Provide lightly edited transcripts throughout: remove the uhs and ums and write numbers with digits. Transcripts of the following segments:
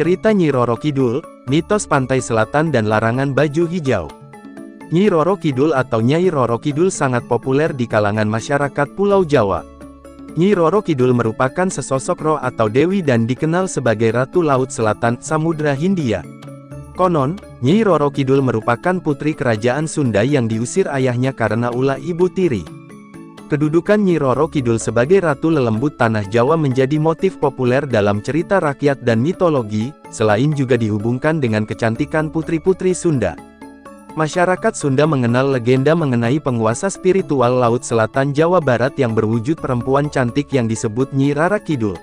Cerita Nyi Roro Kidul, mitos pantai selatan dan larangan baju hijau. Nyi Roro Kidul atau Nyai Roro Kidul sangat populer di kalangan masyarakat Pulau Jawa. Nyi Roro Kidul merupakan sesosok roh atau dewi dan dikenal sebagai Ratu Laut Selatan Samudra Hindia. Konon, Nyi Roro Kidul merupakan putri kerajaan Sunda yang diusir ayahnya karena ulah ibu tiri. Kedudukan Nyi Roro Kidul sebagai Ratu Lelembut Tanah Jawa menjadi motif populer dalam cerita rakyat dan mitologi, selain juga dihubungkan dengan kecantikan putri-putri Sunda. Masyarakat Sunda mengenal legenda mengenai penguasa spiritual Laut Selatan Jawa Barat yang berwujud perempuan cantik yang disebut Nyi Rara Kidul.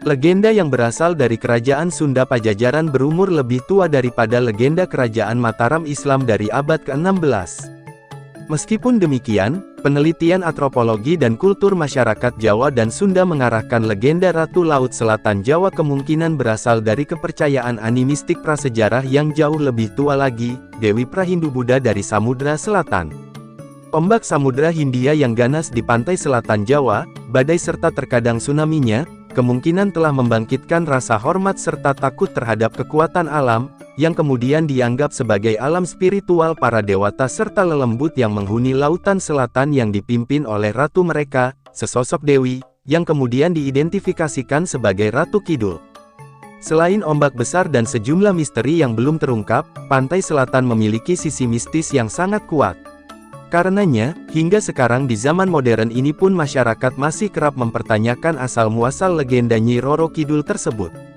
Legenda yang berasal dari kerajaan Sunda Pajajaran berumur lebih tua daripada legenda kerajaan Mataram Islam dari abad ke-16. Meskipun demikian, penelitian antropologi dan kultur masyarakat Jawa dan Sunda mengarahkan legenda Ratu Laut Selatan Jawa kemungkinan berasal dari kepercayaan animistik prasejarah yang jauh lebih tua lagi, Dewi Prahindu-Buddha dari Samudra Selatan. Ombak Samudra Hindia yang ganas di pantai selatan Jawa, badai serta terkadang tsunami-nya, kemungkinan telah membangkitkan rasa hormat serta takut terhadap kekuatan alam, yang kemudian dianggap sebagai alam spiritual para dewata serta lelembut yang menghuni lautan selatan yang dipimpin oleh ratu mereka, sesosok dewi, yang kemudian diidentifikasikan sebagai Ratu Kidul. Selain ombak besar dan sejumlah misteri yang belum terungkap, pantai selatan memiliki sisi mistis yang sangat kuat. Karenanya, hingga sekarang di zaman modern ini pun masyarakat masih kerap mempertanyakan asal-muasal legenda Nyi Roro Kidul tersebut.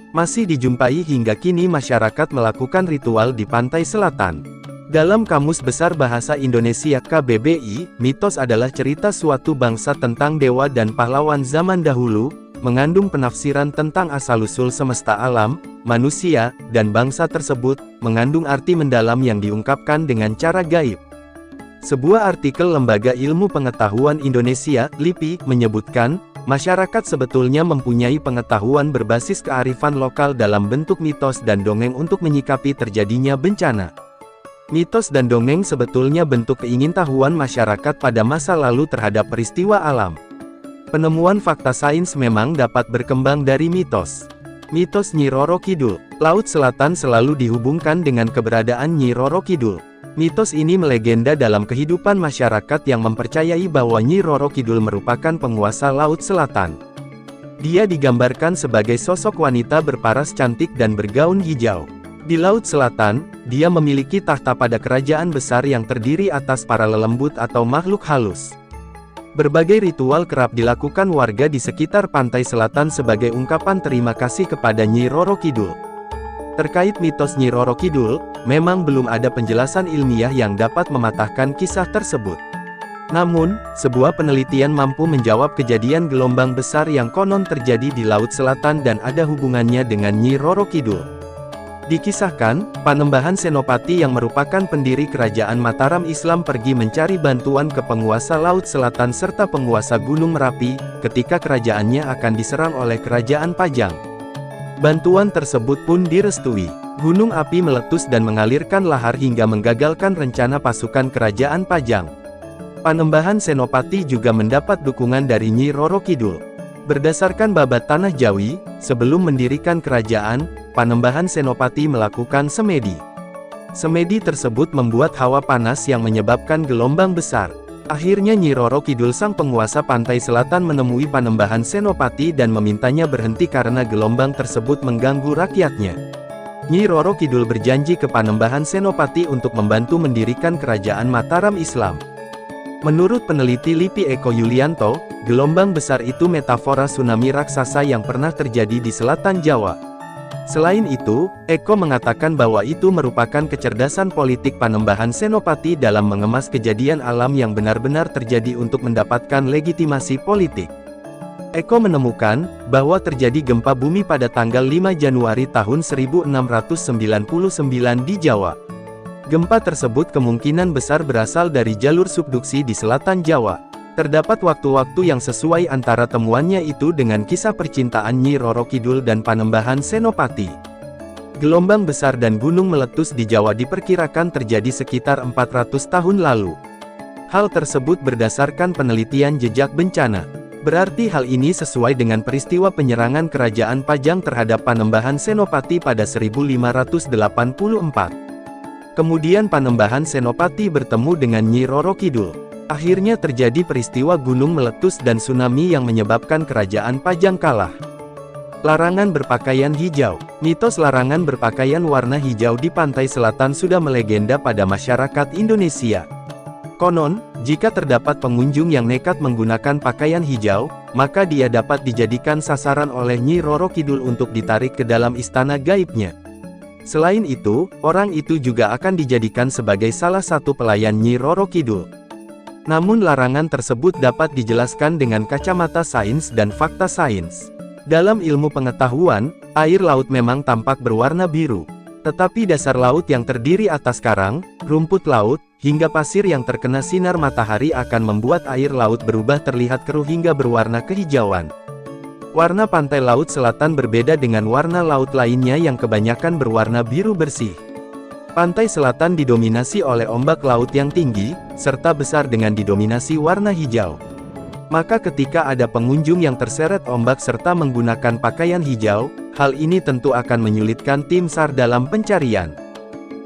Masih dijumpai hingga kini masyarakat melakukan ritual di pantai selatan. Dalam Kamus Besar Bahasa Indonesia KBBI, mitos adalah cerita suatu bangsa tentang dewa dan pahlawan zaman dahulu, mengandung penafsiran tentang asal-usul semesta alam, manusia, dan bangsa tersebut, mengandung arti mendalam yang diungkapkan dengan cara gaib. Sebuah artikel Lembaga Ilmu Pengetahuan Indonesia, LIPI, menyebutkan, masyarakat sebetulnya mempunyai pengetahuan berbasis kearifan lokal dalam bentuk mitos dan dongeng untuk menyikapi terjadinya bencana. Mitos dan dongeng sebetulnya bentuk keingintahuan masyarakat pada masa lalu terhadap peristiwa alam. Penemuan fakta sains memang dapat berkembang dari mitos. Mitos Nyi Roro Kidul. Laut Selatan selalu dihubungkan dengan keberadaan Nyi Roro Kidul. Mitos ini melegenda dalam kehidupan masyarakat yang mempercayai bahwa Nyi Roro Kidul merupakan penguasa Laut Selatan. Dia digambarkan sebagai sosok wanita berparas cantik dan bergaun hijau. Di Laut Selatan, dia memiliki tahta pada kerajaan besar yang terdiri atas para lelembut atau makhluk halus. Berbagai ritual kerap dilakukan warga di sekitar pantai selatan sebagai ungkapan terima kasih kepada Nyi Roro Kidul. Terkait mitos Nyi Roro Kidul, memang belum ada penjelasan ilmiah yang dapat mematahkan kisah tersebut. Namun, sebuah penelitian mampu menjawab kejadian gelombang besar yang konon terjadi di Laut Selatan dan ada hubungannya dengan Nyi Roro Kidul. Dikisahkan, Panembahan Senopati yang merupakan pendiri kerajaan Mataram Islam pergi mencari bantuan ke penguasa Laut Selatan serta penguasa Gunung Merapi, ketika kerajaannya akan diserang oleh kerajaan Pajang. Bantuan tersebut pun direstui. Gunung api meletus dan mengalirkan lahar hingga menggagalkan rencana pasukan kerajaan Pajang. Panembahan Senopati juga mendapat dukungan dari Nyi Roro Kidul. Berdasarkan babat Tanah Jawi, sebelum mendirikan kerajaan, Panembahan Senopati melakukan semedi. Semedi tersebut membuat hawa panas yang menyebabkan gelombang besar. Akhirnya Nyi Roro Kidul sang penguasa pantai selatan menemui Panembahan Senopati dan memintanya berhenti karena gelombang tersebut mengganggu rakyatnya. Nyi Roro Kidul berjanji ke Panembahan Senopati untuk membantu mendirikan kerajaan Mataram Islam. Menurut peneliti LIPI Eko Yulianto, gelombang besar itu metafora tsunami raksasa yang pernah terjadi di selatan Jawa. Selain itu, Eko mengatakan bahwa itu merupakan kecerdasan politik Panembahan Senopati dalam mengemas kejadian alam yang benar-benar terjadi untuk mendapatkan legitimasi politik. Eko menemukan bahwa terjadi gempa bumi pada tanggal 5 Januari tahun 1699 di Jawa. Gempa tersebut kemungkinan besar berasal dari jalur subduksi di selatan Jawa. Terdapat waktu-waktu yang sesuai antara temuannya itu dengan kisah percintaan Nyi Roro Kidul dan Panembahan Senopati. Gelombang besar dan gunung meletus di Jawa diperkirakan terjadi sekitar 400 tahun lalu. Hal tersebut berdasarkan penelitian jejak bencana. Berarti hal ini sesuai dengan peristiwa penyerangan Kerajaan Pajang terhadap Panembahan Senopati pada 1584. Kemudian Panembahan Senopati bertemu dengan Nyi Roro Kidul. Akhirnya terjadi peristiwa gunung meletus dan tsunami yang menyebabkan Kerajaan Pajang kalah. Larangan berpakaian hijau. Mitos larangan berpakaian warna hijau di pantai selatan sudah melegenda pada masyarakat Indonesia. Konon, jika terdapat pengunjung yang nekat menggunakan pakaian hijau, maka dia dapat dijadikan sasaran oleh Nyi Roro Kidul untuk ditarik ke dalam istana gaibnya. Selain itu, orang itu juga akan dijadikan sebagai salah satu pelayan Nyi Roro Kidul. Namun larangan tersebut dapat dijelaskan dengan kacamata sains dan fakta sains. Dalam ilmu pengetahuan, air laut memang tampak berwarna biru. Tetapi dasar laut yang terdiri atas karang, rumput laut, hingga pasir yang terkena sinar matahari akan membuat air laut berubah terlihat keruh hingga berwarna kehijauan. Warna pantai laut selatan berbeda dengan warna laut lainnya yang kebanyakan berwarna biru bersih. Pantai selatan didominasi oleh ombak laut yang tinggi, serta besar dengan didominasi warna hijau. Maka ketika ada pengunjung yang terseret ombak serta menggunakan pakaian hijau, hal ini tentu akan menyulitkan tim SAR dalam pencarian.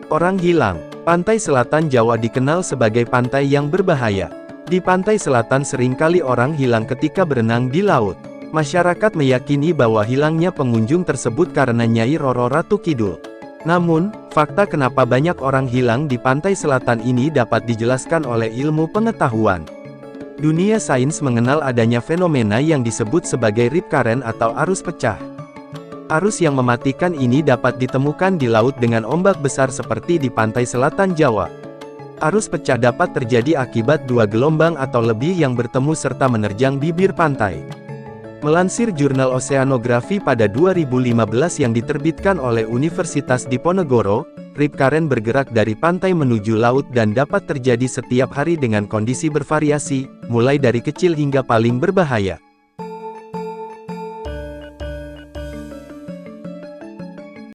Orang hilang. Pantai selatan Jawa dikenal sebagai pantai yang berbahaya. Di pantai selatan seringkali orang hilang ketika berenang di laut. Masyarakat meyakini bahwa hilangnya pengunjung tersebut karena Nyai Roro Ratu Kidul. Namun, fakta kenapa banyak orang hilang di pantai selatan ini dapat dijelaskan oleh ilmu pengetahuan. Dunia sains mengenal adanya fenomena yang disebut sebagai rip current atau arus pecah. Arus yang mematikan ini dapat ditemukan di laut dengan ombak besar seperti di pantai selatan Jawa. Arus pecah dapat terjadi akibat dua gelombang atau lebih yang bertemu serta menerjang bibir pantai. Melansir Jurnal Oceanography pada 2015 yang diterbitkan oleh Universitas Diponegoro, rip current bergerak dari pantai menuju laut dan dapat terjadi setiap hari dengan kondisi bervariasi, mulai dari kecil hingga paling berbahaya.